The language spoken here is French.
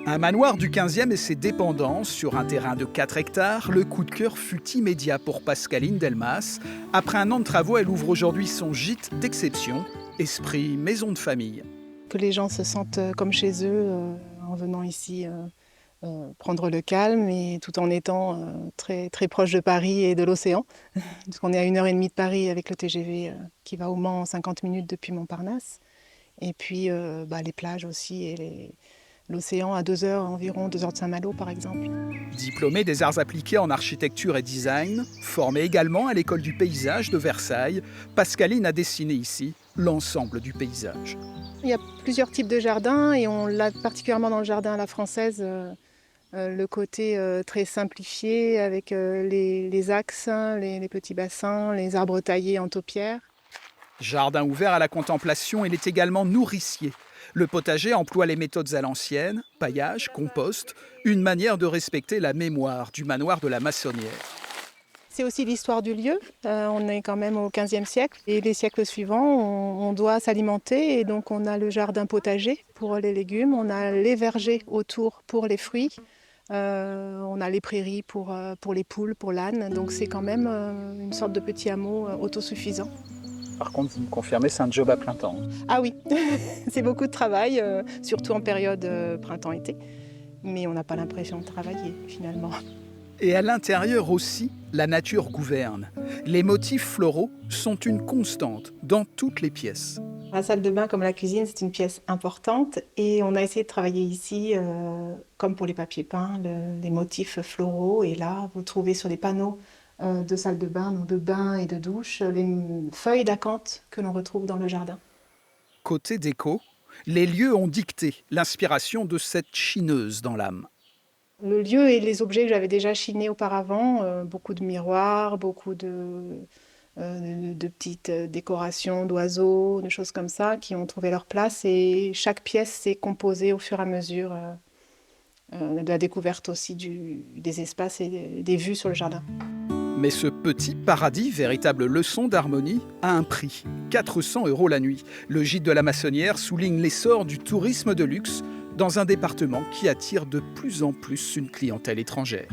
Un manoir du 15e et ses dépendances sur un terrain de 4 hectares, le coup de cœur fut immédiat pour Pascaline Delmas. Après un an de travaux, elle ouvre aujourd'hui son gîte d'exception, Esprit Maison de Famille. Que les gens se sentent comme chez eux en venant ici prendre le calme et tout en étant très, très proche de Paris et de l'océan. Puisqu'on est à 1h30 de Paris avec le TGV qui va au Mans en 50 minutes depuis Montparnasse. Et puis les plages aussi et l'océan à 2 heures environ, 2 heures de Saint-Malo par exemple. Diplômée des arts appliqués en architecture et design, formée également à l'école du paysage de Versailles, Pascaline a dessiné ici l'ensemble du paysage. Il y a plusieurs types de jardins et on l'a particulièrement dans le jardin à la française, le côté très simplifié avec les axes, les petits bassins, les arbres taillés en taupière. Jardin ouvert à la contemplation, il est également nourricier. Le potager emploie les méthodes à l'ancienne, paillage, compost, une manière de respecter la mémoire du manoir de la Massonnière. C'est aussi l'histoire du lieu. On est quand même au XVe siècle et les siècles suivants, on doit s'alimenter et donc on a le jardin potager pour les légumes, on a les vergers autour pour les fruits, on a les prairies pour les poules, pour l'âne. Donc c'est quand même une sorte de petit hameau autosuffisant. Par contre, vous me confirmez, c'est un job à plein temps. Ah oui, c'est beaucoup de travail, surtout en période printemps-été. Mais on n'a pas l'impression de travailler finalement. Et à l'intérieur aussi, la nature gouverne. Les motifs floraux sont une constante dans toutes les pièces. La salle de bain, comme la cuisine, c'est une pièce importante et on a essayé de travailler ici, comme pour les papiers peints, les motifs floraux. Et là, vous trouvez sur les panneaux de salle de bain, donc de bain et de douche, les feuilles d'acanthe que l'on retrouve dans le jardin. Côté déco, les lieux ont dicté l'inspiration de cette chineuse dans l'âme. Le lieu et les objets que j'avais déjà chinés auparavant, beaucoup de miroirs, beaucoup de petites décorations d'oiseaux, de choses comme ça, qui ont trouvé leur place. Et chaque pièce s'est composée au fur et à mesure de la découverte aussi des espaces et des vues sur le jardin. Mais ce petit paradis, véritable leçon d'harmonie, a un prix, 400 € la nuit. Le gîte de la Massonnière souligne l'essor du tourisme de luxe dans un département qui attire de plus en plus une clientèle étrangère.